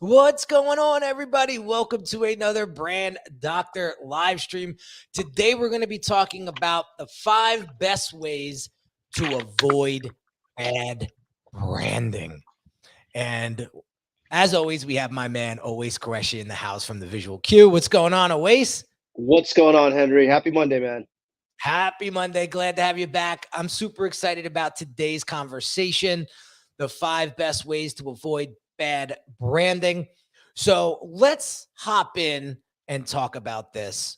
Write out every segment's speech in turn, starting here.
What's going on, everybody? Welcome to another Brand Doctor live stream. Today, we're going to be talking about the 5 best ways to avoid bad branding. And as always, we have my man, Owais Qureshi, in the house from the Visual Cue. What's going on, Owais? What's going on, Henry? Happy Monday, man. Happy Monday. Glad to have you back. I'm super excited about today's conversation, the 5 best ways to avoid bad branding. So let's hop in and talk about this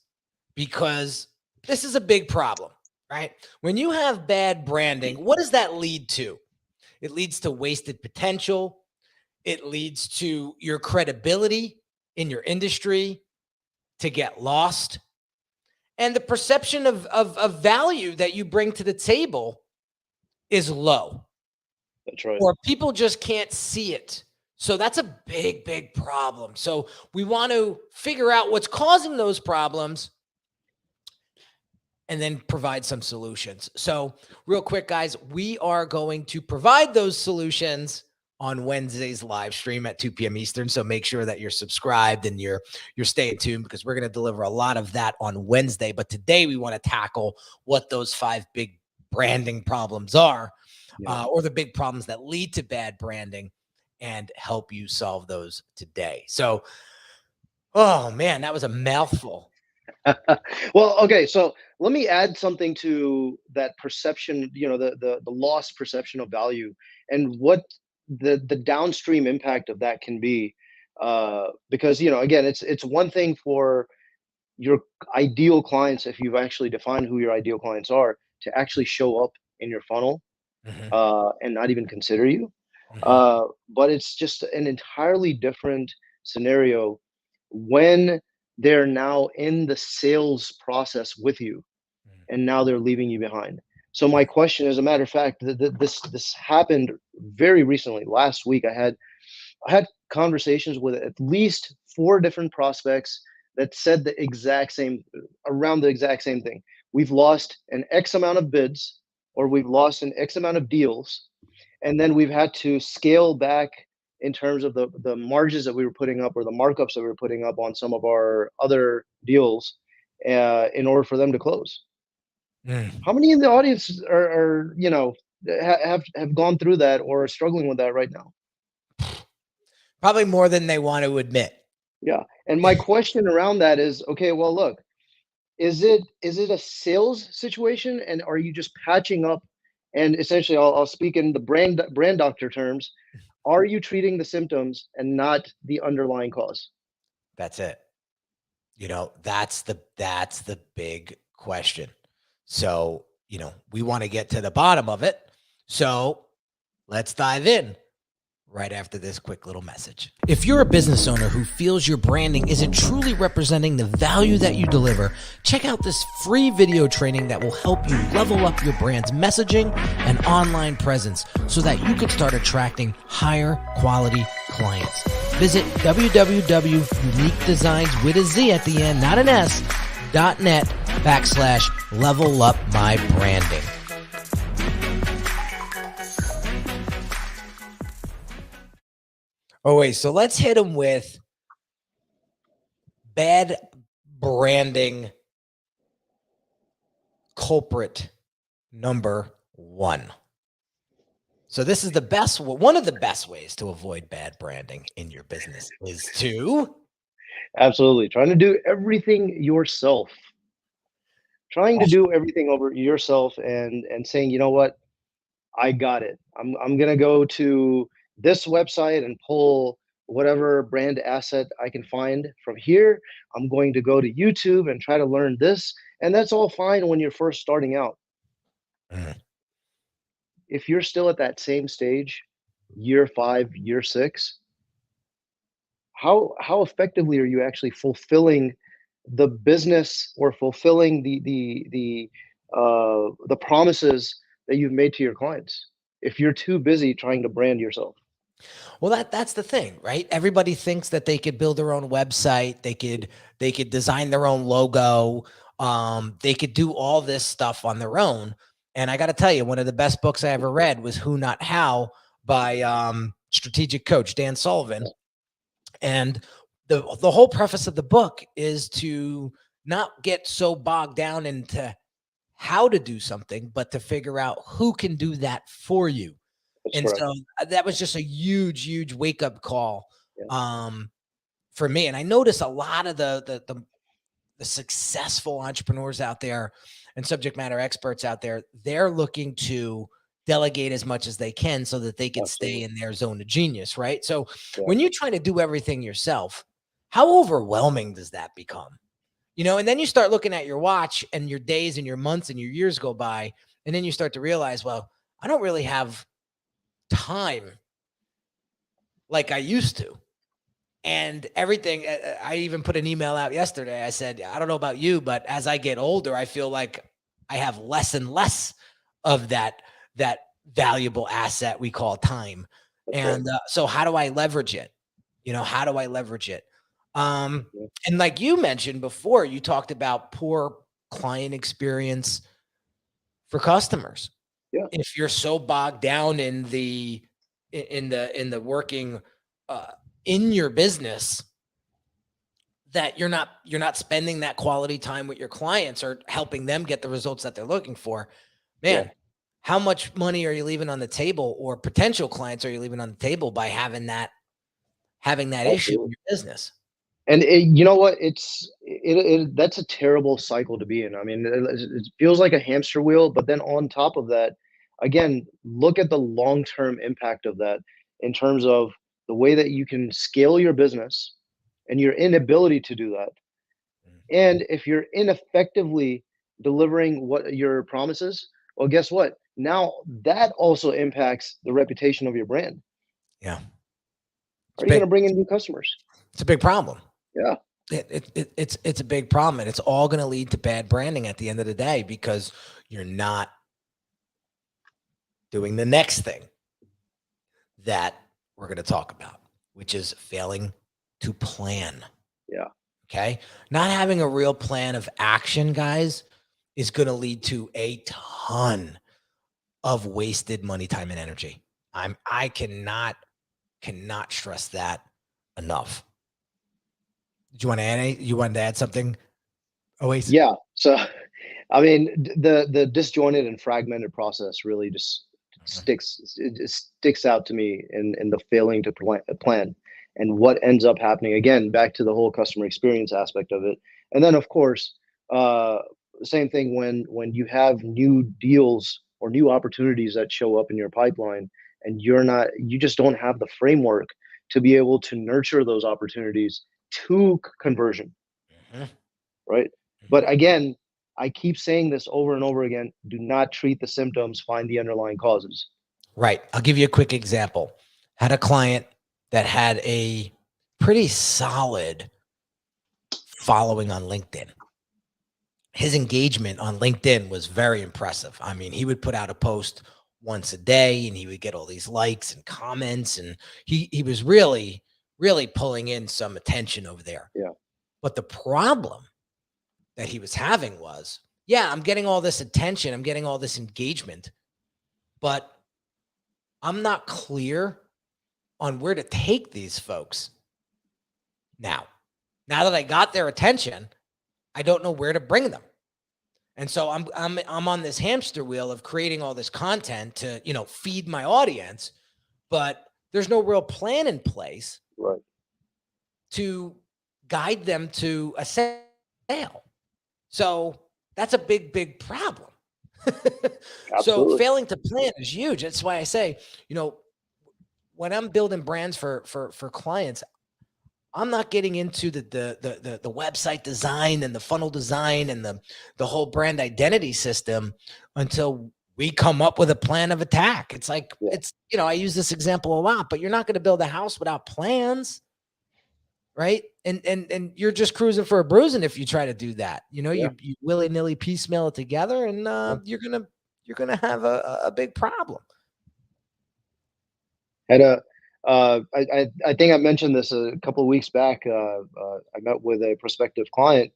because this is a big problem, right? When you have bad branding, what does that lead to? It leads to wasted potential. It leads to your credibility in your industry to get lost. And the perception of value that you bring to the table is low. That's right. Or people just can't see it. So that's a big, big problem. So we want to figure out what's causing those problems and then provide some solutions. So real quick, guys, we are going to provide those solutions on Wednesday's live stream at 2 p.m. Eastern. So make sure that you're subscribed and you're staying tuned because we're going to deliver a lot of that on Wednesday. But today we want to tackle what those 5 big branding problems are, or the big problems that lead to bad branding, and help you solve those today. So, oh man, that was a mouthful. Well, okay, so let me add something to that perception, the lost perception of value and what the downstream impact of that can be. Because, again, it's one thing for your ideal clients, if you've actually defined who your ideal clients are, to actually show up in your funnel and not even consider you. But it's just an entirely different scenario when they're now in the sales process with you and now they're leaving you behind. So my question, as a matter of fact, this happened very recently. Last week, I had conversations with at least 4 different prospects that said around the exact same thing. We've lost an X amount of bids, or we've lost an X amount of deals, and then we've had to scale back in terms of the margins that we were putting up, or the markups that we were putting up on some of our other deals, in order for them to close. How many in the audience are have gone through that or are struggling with that right now? Probably more than they want to admit. Yeah. And my question around that is, okay, well, look, is it a sales situation, and are you just patching up? And essentially, I'll speak in the brand doctor terms. Are you treating the symptoms and not the underlying cause? That's it. That's the big question. So, we want to get to the bottom of it. So let's dive in right after this quick little message. If you're a business owner who feels your branding isn't truly representing the value that you deliver, check out this free video training that will help you level up your brand's messaging and online presence so that you can start attracting higher quality clients. Visit www.uniquedesignz with a Z at the end, not an S, .net/level up my branding. Oh, wait, so let's hit them with bad branding culprit number 1. So this is one of the best ways to avoid bad branding in your business is to... Absolutely. Trying to do everything yourself. Trying to do everything over yourself and saying, you know what, I got it. I'm going to go to this website and pull whatever brand asset I can find from here. I'm going to go to YouTube and try to learn this. And that's all fine when you're first starting out. If you're still at that same stage, year 5, year 6, how effectively are you actually fulfilling the business or fulfilling the promises that you've made to your clients if you're too busy trying to brand yourself? Well, that's the thing, right? Everybody thinks that they could build their own website. They could design their own logo. They could do all this stuff on their own. And I got to tell you, one of the best books I ever read was Who Not How by strategic coach Dan Sullivan. And the whole preface of the book is to not get so bogged down into how to do something, but to figure out who can do that for you. That's And correct. so that was just a huge, huge wake up call Yeah, for me. And I notice a lot of the successful entrepreneurs out there and subject matter experts out there, they're looking to delegate as much as they can so that they can stay absolutely. in their zone of genius, right? So Yeah, when you try to do everything yourself, how overwhelming does that become? And then you start looking at your watch and your days and your months and your years go by, and then you start to realize, well, I don't really have time like I used to. And everything, I even put an email out yesterday. I said, I don't know about you, but as I get older, I feel like I have less and less of that valuable asset we call time. that's right. And so how do I leverage it? How do I leverage it? Um, Yeah, and like you mentioned before, you talked about poor client experience for customers. yeah, If you're so bogged down in the working uh, in your business that you're not spending that quality time with your clients or helping them get the results that they're looking for, yeah, man, how much money are you leaving on the table, or potential clients are you leaving on the table by having that issue in absolutely. your business? And you know what? That's a terrible cycle to be in. I mean, it feels like a hamster wheel, but then on top of that, again, look at the long-term impact of that in terms of the way that you can scale your business and your inability to do that. Mm. And if you're ineffectively delivering what your promises, well, guess what? Now that also impacts the reputation of your brand. Yeah, it's Are you going big. to bring in new customers? It's a big problem. Yeah, It's a big problem, and it's all going to lead to bad branding at the end of the day because you're not doing the next thing that we're going to talk about, which is failing to plan. yeah, Okay. Not having a real plan of action, guys, is going to lead to a ton of wasted money, time, and energy. I cannot stress that enough. Did you want to you wanted to add something? Always. yeah. So I mean, the disjointed and fragmented process really just sticks out to me in the failing to plan and what ends up happening. Again, back to the whole customer experience aspect of it, and then of course, uh, same thing when you have new deals or new opportunities that show up in your pipeline, and you just don't have the framework to be able to nurture those opportunities to conversion, Mhm, right? mhm. But again, I keep saying this over and over again, do not treat the symptoms, find the underlying causes. Right. I'll give you a quick example. Had a client that had a pretty solid following on LinkedIn. His engagement on LinkedIn was very impressive. I mean, he would put out a post once a day and he would get all these likes and comments, and he was really really pulling in some attention over there. Yeah, But the problem that he was having was, yeah, I'm getting all this attention, I'm getting all this engagement, but I'm not clear on where to take these folks now. Now that I got their attention, I don't know where to bring them. And so I'm on this hamster wheel of creating all this content to, feed my audience, but there's no real plan in place right. to guide them to a sale. So that's a big, big problem. So Absolutely. failing to plan is huge. That's why I say, you know, when I'm building brands for clients, I'm not getting into the website design and the funnel design and the whole brand identity system until we come up with a plan of attack. It's like Yeah, I use this example a lot, but you're not going to build a house without plans, right? And you're just cruising for a bruising if you try to do that. yeah, You willy nilly piecemeal it together, and yeah. you're gonna have a big problem. Had a I think I mentioned this a couple of weeks back. I met with a prospective client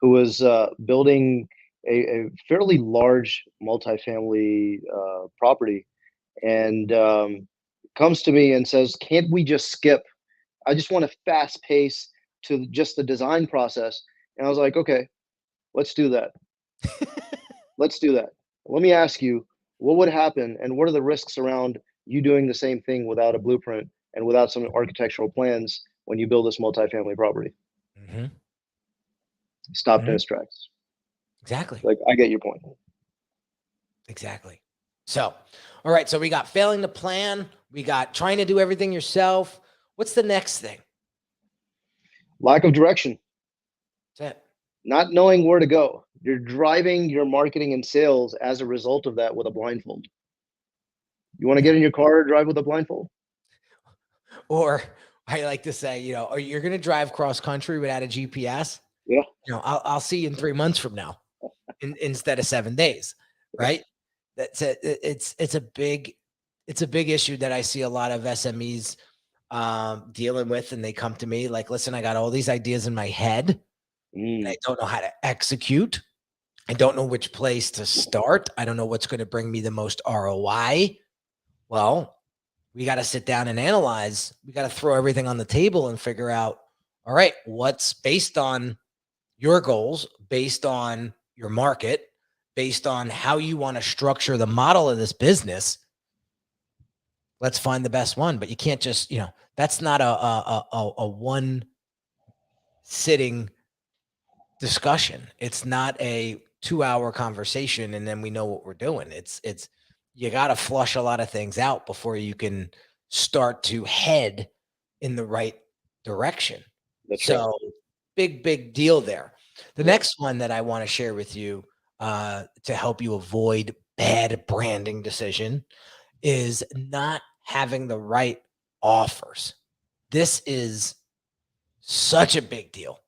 who was building a fairly large multifamily property, and comes to me and says, "Can't we just skip I just want a fast pace to just the design process. And I was like, okay, let's do that. Let's do that. Let me ask you, what would happen and what are the risks around you doing the same thing without a blueprint and without some architectural plans when you build this multifamily property? Hmm. Stopped in Hmm. its tracks. Exactly. Like, I get your point. Exactly. So, all right. So we got failing to plan. We got trying to do everything yourself. What's the next thing? Lack of direction, That's it. not knowing where to go. You're driving your marketing and sales as a result of that with a blindfold. You want to Yeah. get in your car or drive with a blindfold? Or I like to say, or you're going to drive cross country without a GPS. Yeah, I'll see you in 3 months from now, instead of 7 days, right? That's it. It's a big issue that I see a lot of SMEs dealing with, and they come to me like, listen, I got all these ideas in my head, and I don't know how to execute. I don't know which place to start. I don't know what's going to bring me the most ROI. Well, we got to sit down and analyze. We got to throw everything on the table and figure out, all right, what's based on your goals, based on your market, based on how you want to structure the model of this business. Let's find the best one. But you can't just, that's not a one sitting discussion. It's not a 2-hour conversation and then we know what we're doing. It's you got to flush a lot of things out before you can start to head in the right direction. that's right. So big deal there. The Yeah. next one that I want to share with you to help you avoid bad branding decision is not having the right offers. This is such a big deal.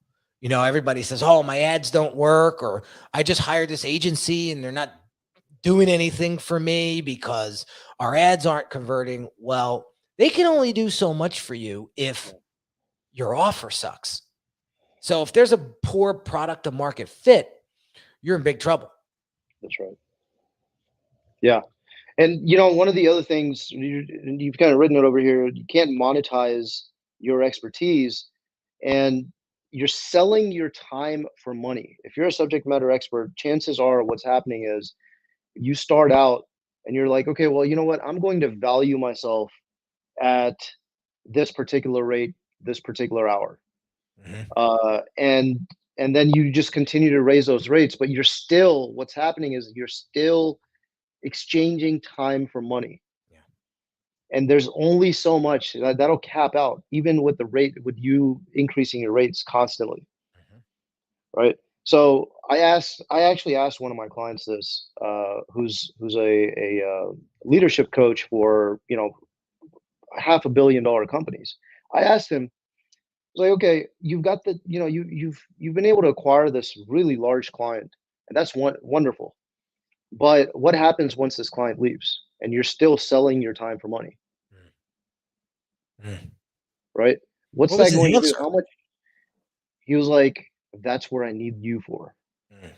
Everybody says, oh, my ads don't work, or I just hired this agency and they're not doing anything for me because our ads aren't converting. Well, they can only do so much for you if your offer sucks. So if there's a poor product to market fit, you're in big trouble. That's right. Yeah. And one of the other things you've kind of written it over here, you can't monetize your expertise, and you're selling your time for money. If you're a subject matter expert, chances are what's happening is you start out and you're like, okay, well, you know what? I'm going to value myself at this particular rate, this particular hour. Mhm. And then you just continue to raise those rates, but what's happening is you're still exchanging time for money. Yeah. And there's only so much that'll cap out, even with with you increasing your rates constantly, Mhm. right? So I actually asked one of my clients this, who's a leadership coach for $500 million companies. I asked him, like, okay, you've got you've been able to acquire this really large client, and that's wonderful. But what happens once this client leaves and you're still selling your time for money, Mm. right? What's What was that his going to do? answer? How much? He was like, that's where I need you for. Mm.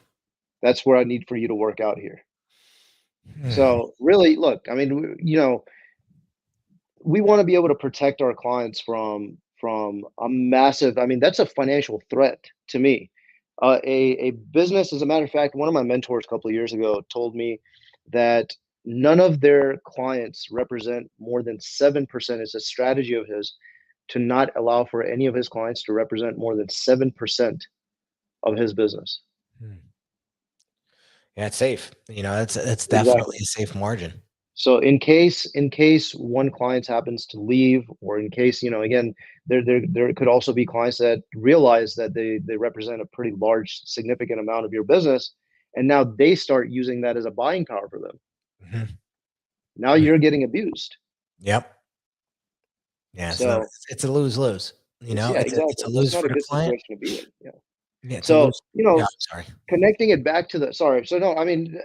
That's where I need for you to work out here. Mm. So really, look, I mean, we want to be able to protect our clients from a massive. I mean, that's a financial threat to me. A business, as a matter of fact, one of my mentors a couple of years ago told me that none of their clients represent more than 7%. It's a strategy of his to not allow for any of his clients to represent more than 7% of his business. Mm. Yeah, it's safe. That's definitely Exactly. a safe margin. So in case one client happens to leave, or in case, again, there could also be clients that realize that they represent a pretty large, significant amount of your business, and now they start using that as a buying power for them. Mhm. Now Mm. you're getting abused. Yep. Yeah, So it's a lose-lose. yeah, It's a exactly. That's lose not for a the good client. situation to be in. Yeah. Yeah, it's a So lose. you know, Yeah, I'm sorry. connecting it back to the sorry. So no, I mean,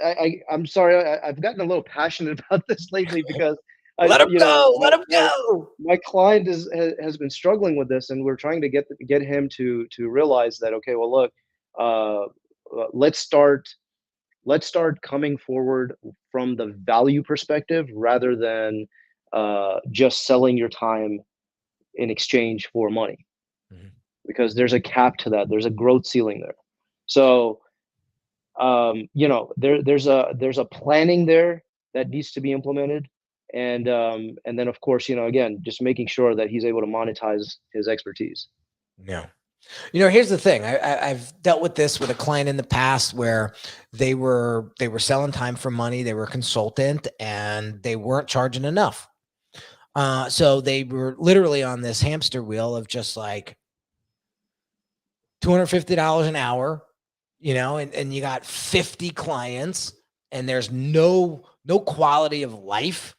I'm sorry. I've gotten a little passionate about this lately because Let him go. Let him my go. my client has been struggling with this, and we're trying to get him to realize that, okay, well, look, uh, let's start coming forward from the value perspective rather than just selling your time in exchange for money, Mhm. because there's a cap to that. There's a growth ceiling there. So there's a planning there that needs to be implemented, and then of course, again, just making sure that he's able to monetize his expertise. Yeah. Here's the thing. I've dealt with this with a client in the past where they were selling time for money. They were a consultant and they weren't charging enough. So they were literally on this hamster wheel of just like $250 an hour, and you got 50 clients and there's no quality of life,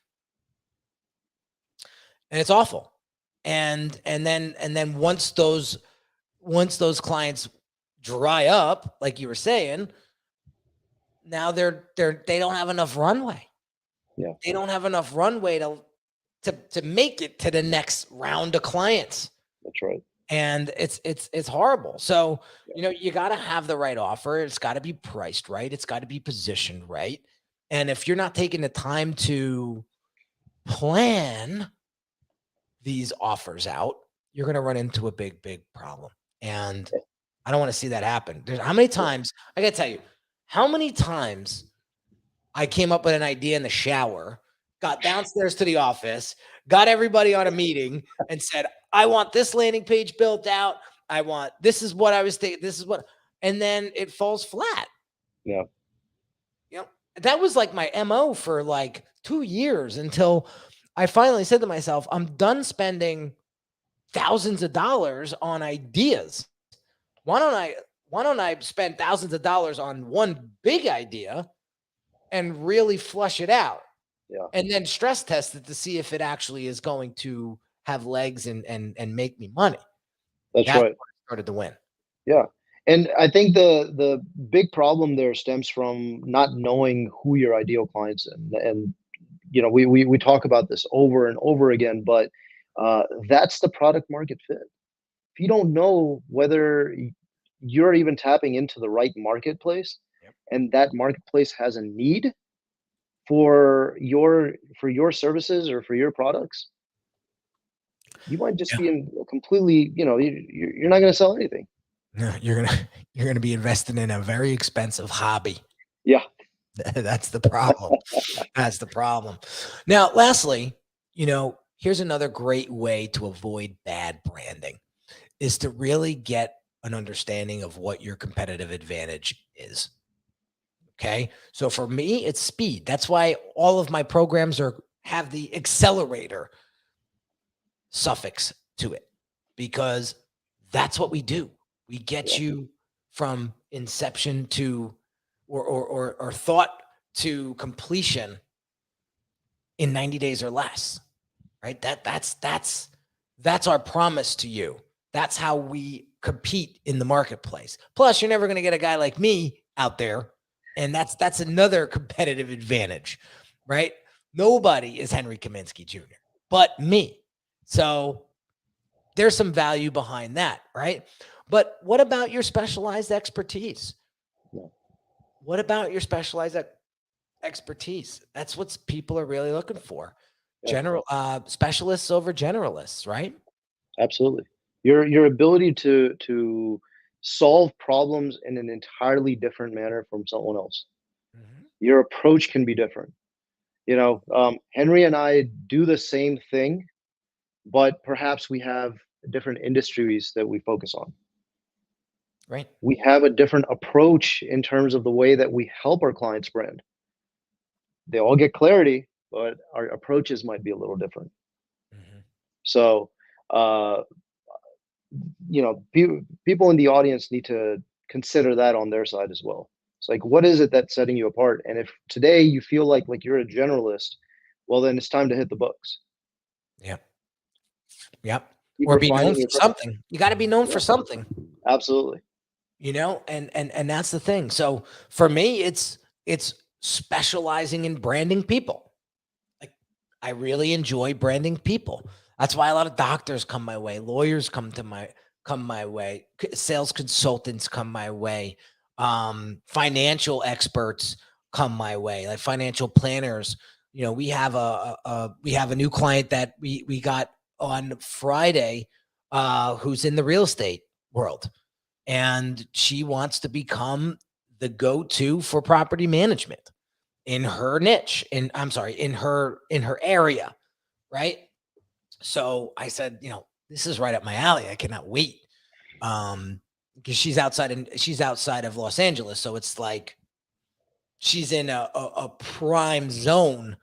and it's awful. And then once those clients dry up, like you were saying, now they don't have enough runway. Yeah, They don't have enough runway to make it to the next round of clients. that's right. And it's horrible. So, Yeah, you got to have the right offer. It's got to be priced right. It's got to be positioned right. And if you're not taking the time to plan these offers out, you're going to run into a big problem. And I don't want to see that happen. How many times, I got to tell you, how many times I came up with an idea in the shower, got downstairs to the office, got everybody on a meeting and said, I want this landing page built out. This is what I was thinking. This is what, and then it falls flat. yeah, That was like my MO for like 2 years until I finally said to myself, I'm done spending thousands of dollars on ideas. Why don't I spend thousands of dollars on one big idea and really flush it out? yeah. And then stress test it to see if it actually is going to have legs and make me money. That's That's when right. I started to win. Yeah. And I think the big problem there stems from not knowing who your ideal clients, and we talk about this over and over again, but that's the product market fit. If you don't know whether you're even tapping into the right marketplace, Yep. and that marketplace has a need for your services or for your products, you might just Yeah. be in a completely, you're not going to sell anything. No, you're gonna be investing in a very expensive hobby. Yeah. That's the problem. That's the problem. Now, lastly, here's another great way to avoid bad branding is to really get an understanding of what your competitive advantage is. Okay. So for me, it's speed. That's why all of my programs have the accelerator suffix to it, because that's what we do. We get Yeah. you from inception to or thought to completion in 90 days or less. Right? That's our promise to you. That's how we compete in the marketplace. Plus, you're never going to get a guy like me out there, and that's another competitive advantage, right? Nobody is Henry Kaminski Jr. but me. So there's some value behind that, right? But what about your specialized expertise? Yeah. What about your specialized expertise? That's what people are really looking for. Yeah. Specialists over generalists, right? Absolutely. Your ability to solve problems in an entirely different manner from someone else. Mhm. Your approach can be different. Henry and I do the same thing, but perhaps we have different industries that we focus on. Right. We have a different approach in terms of the way that we help our clients brand. They all get clarity, but our approaches might be a little different. Mhm. So, uh, people in the audience need to consider that on their side as well. It's like, what is it that's setting you apart? And if today you feel like you're a generalist, well, then it's time to hit the books. Yep. Yep. Keep Or be known refining for your craft. something. You got to be known Yeah, for something, absolutely. and that's the thing. So for me, it's specializing in branding people. Like, I really enjoy branding people. That's why a lot of doctors come my way, lawyers come my way, sales consultants come my way, financial experts come my way, like financial planners. We have a new client that we got on Friday, who's in the real estate world, and she wants to become the go-to for property management in her niche. In her area, right? So I said, this is right up my alley. I cannot wait. Because she's outside of Los Angeles, so it's like she's in a prime zone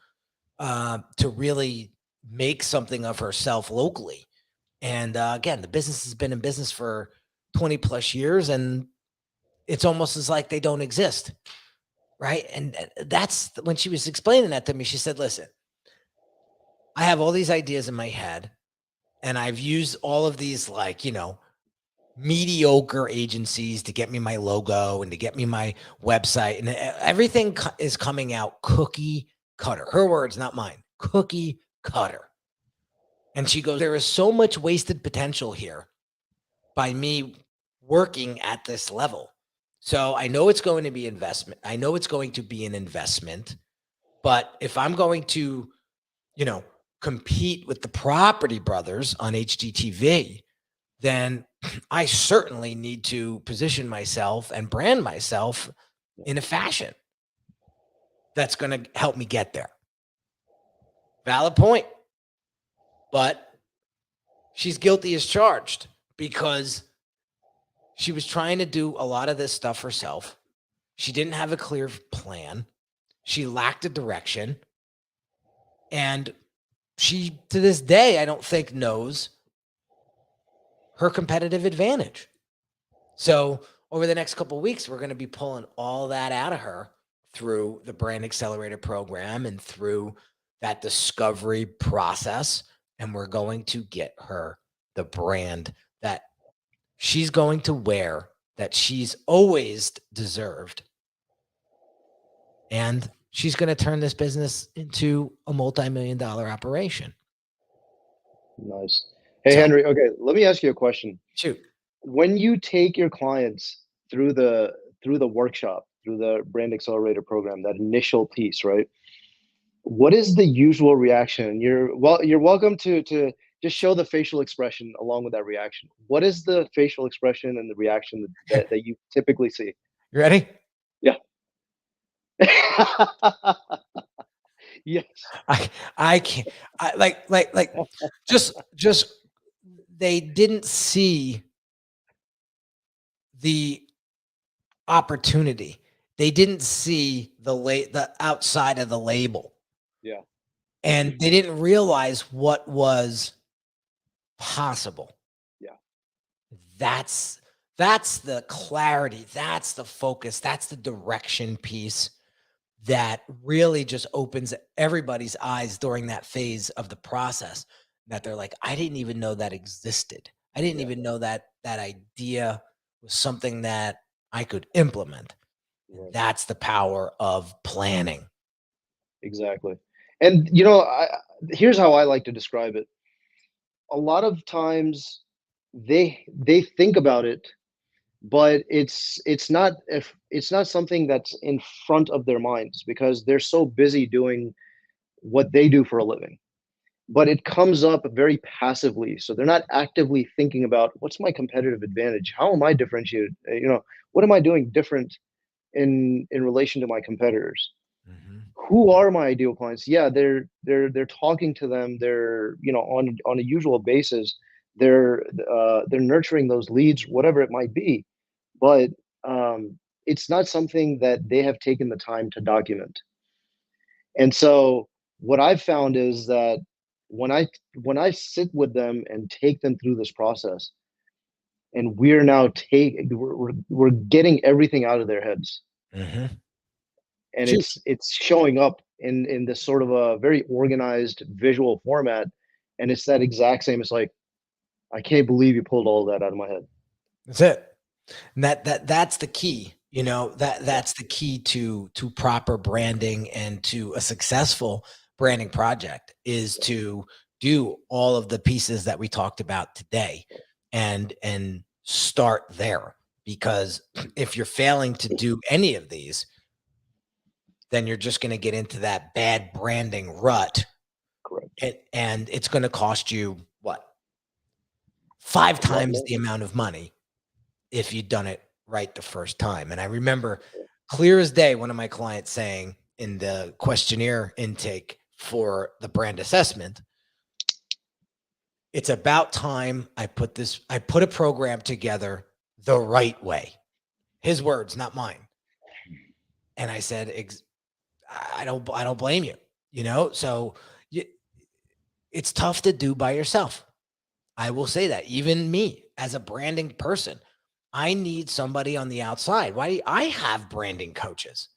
to really make something of herself locally. And again, the business has been in business for 20 plus years, and it's almost as like they don't exist, right? And that's when she was explaining that to me. She said, listen, I have all these ideas in my head, and I've used all of these, like, mediocre agencies to get me my logo and to get me my website, and everything is coming out cookie cutter. Her words, not mine. Cookie cutter. And she goes, there is so much wasted potential here by me working at this level. So I know it's going to be investment. I know it's going to be an investment, but if I'm going to, compete with the Property Brothers on HGTV, then I certainly need to position myself and brand myself in a fashion that's going to help me get there. Valid point. But she's guilty as charged because she was trying to do a lot of this stuff herself. She didn't have a clear plan. She lacked a direction. And she, to this day, I don't think knows her competitive advantage. So over the next couple of weeks, we're going to be pulling all that out of her through the Brand Accelerator program and through that discovery process. And we're going to get her the brand that she's going to wear, that she's always deserved. And she's going to turn this business into a multi-million-dollar operation. Nice. Hey, Henry, okay, let me ask you a question. Shoot. When you take your clients through the workshop, through the Brand Accelerator program, that initial piece, right? What is the usual reaction? You're welcome to just show the facial expression along with that reaction. What is the facial expression and the reaction that you typically see? You ready? Yeah. Yes. I can't. Just they didn't see the opportunity. They didn't see the outside of the label. Yeah. And they didn't realize what was possible. Yeah. That's the clarity. That's the focus. That's the direction piece that really just opens everybody's eyes during that phase of the process, that they're like, I didn't even know that existed. I didn't even know that idea was something that I could implement. Right. That's the power of planning. Exactly. And, here's how I like to describe it. A lot of times they think about it, but it's not something that's in front of their minds because they're so busy doing what they do for a living. But it comes up very passively, so they're not actively thinking about what's my competitive advantage, how am I differentiated, what am I doing different in relation to my competitors. Mm-hmm. Who are my ideal clients? Yeah, they're talking to them, they're on a usual basis, they're nurturing those leads, whatever it might be, but it's not something that they have taken the time to document. And so what I've found is that when I sit with them and take them through this process, and we're getting everything out of their heads. Mm-hmm. And it's showing up in this sort of a very organized visual format, and it's that exact same. It's like, I can't believe you pulled all that out of my head. That's it. And that's the key. That's the key to proper branding and to a successful branding project, is to do all of the pieces that we talked about today and start there. Because if you're failing to do any of these, then you're just going to get into that bad branding rut. Correct. And it's going to cost you 5 times the amount of money if you'd done it right the first time. And I remember clear as day, one of my clients saying in the questionnaire intake for the brand assessment, it's about time I put a program together the right way. His words, not mine. And I said, I don't blame you, you know? So it's tough to do by yourself. I will say that. Even me as a branding person, I need somebody on the outside. Why? I have branding coaches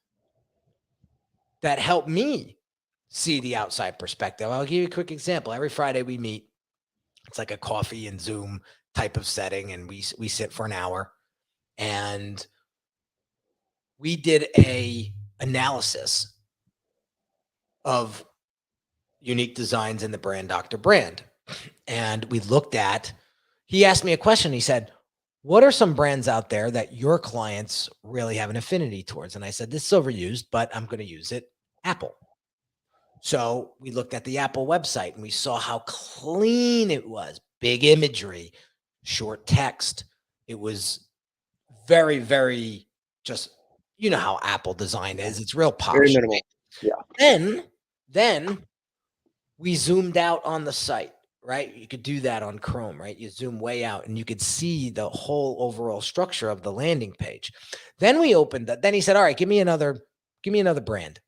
that help me see the outside perspective. I'll give you a quick example. Every Friday we meet. It's like a coffee and Zoom type of setting, and we sit for an hour, and we did a analysis of Unique Designz and the brand Dr. Brand. And we looked at, he asked me a question. He said, what are some brands out there that your clients really have an affinity towards? And I said, this is overused, but I'm going to use it. Apple. So we looked at the Apple website and we saw how clean it was. Big imagery, short text. It was very, very just, you know how Apple design is. It's real posh. Very minimal. Yeah. Then we zoomed out on the site, right? You could do that on Chrome, right? You zoom way out and you could see the whole overall structure of the landing page. Then we opened that. Then he said, all right, give me another brand.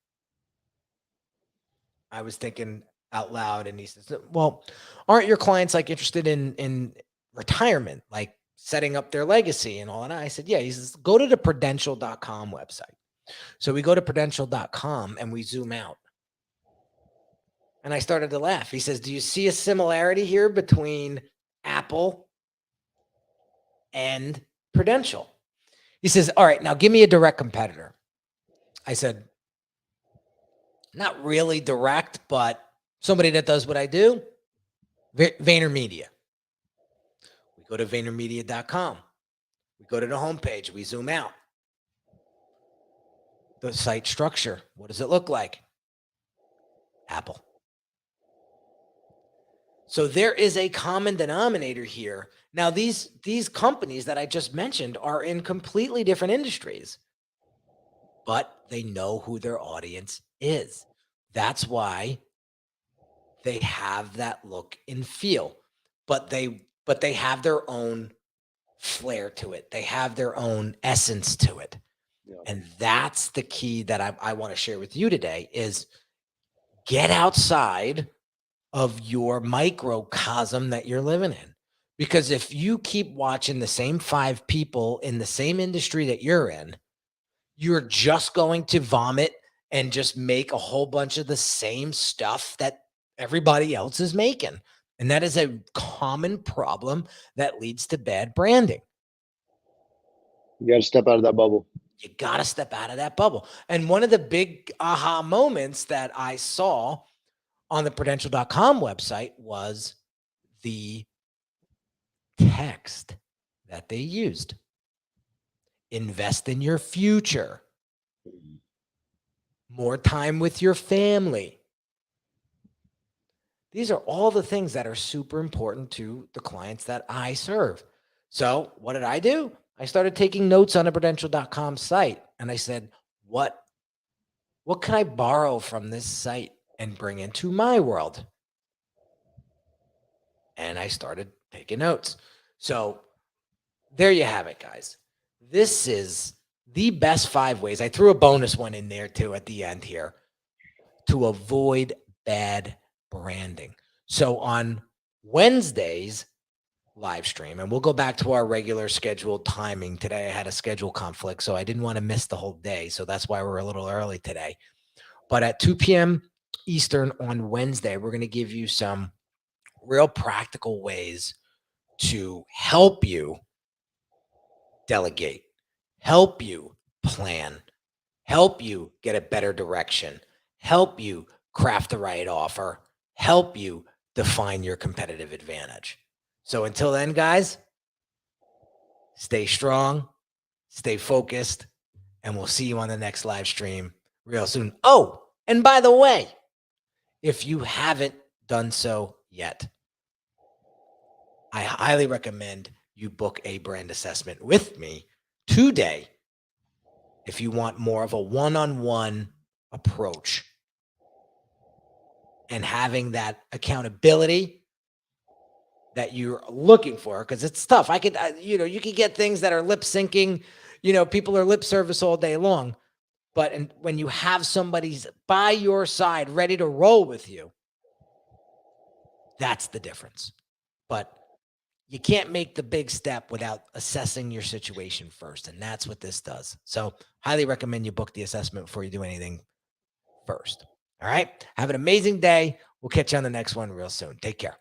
I was thinking out loud, and he says, well, aren't your clients like interested in retirement, like setting up their legacy and all? And I said, yeah. He says, go to the prudential.com website. So we go to prudential.com and we zoom out. And I started to laugh. He says, do you see a similarity here between Apple and Prudential? He says, all right, now give me a direct competitor. I said, not really direct, but somebody that does what I do, VaynerMedia. We go to VaynerMedia.com. We go to the homepage. We zoom out. The site structure. What does it look like? Apple. So there is a common denominator here. Now, these companies that I just mentioned are in completely different industries, but they know who their audience is. That's why they have that look and feel, but they have their own flair to it. They have their own essence to it. Yeah. And that's the key that I want to share with you today is get outside of your microcosm that you're living in. Because if you keep watching the same 5 people in the same industry that you're in, you're just going to vomit and just make a whole bunch of the same stuff that everybody else is making. And that is a common problem that leads to bad branding. You got to step out of that bubble. You got to step out of that bubble. And one of the big aha moments that I saw on the prudential.com website was the text that they used. Invest in your future. More time with your family. These are all the things that are super important to the clients that I serve. So what did I do? I started taking notes on the prudential.com site. And I said, what can I borrow from this site and bring into my world? And I started taking notes. So there you have it, guys. This is the best 5 ways. I threw a bonus one in there too at the end here to avoid bad branding. So on Wednesday's live stream, and we'll go back to our regular scheduled timing. Today I had a schedule conflict, so I didn't want to miss the whole day. So that's why we're a little early today. But at 2 p.m. Eastern on Wednesday, we're going to give you some real practical ways to help you delegate, help you plan, help you get a better direction, help you craft the right offer, help you define your competitive advantage. So until then, guys, stay strong, stay focused, and we'll see you on the next live stream real soon. Oh, and by the way, if you haven't done so yet, I highly recommend you book a brand assessment with me today if you want more of a one-on-one approach and having that accountability that you're looking for, because it's tough. You can get things that are lip syncing, people are lip service all day long, but when you have somebody's by your side ready to roll with you, that's the difference. But you can't make the big step without assessing your situation first, and that's what this does. So highly recommend you book the assessment before you do anything first. All right. Have an amazing day. We'll catch you on the next one real soon. Take care.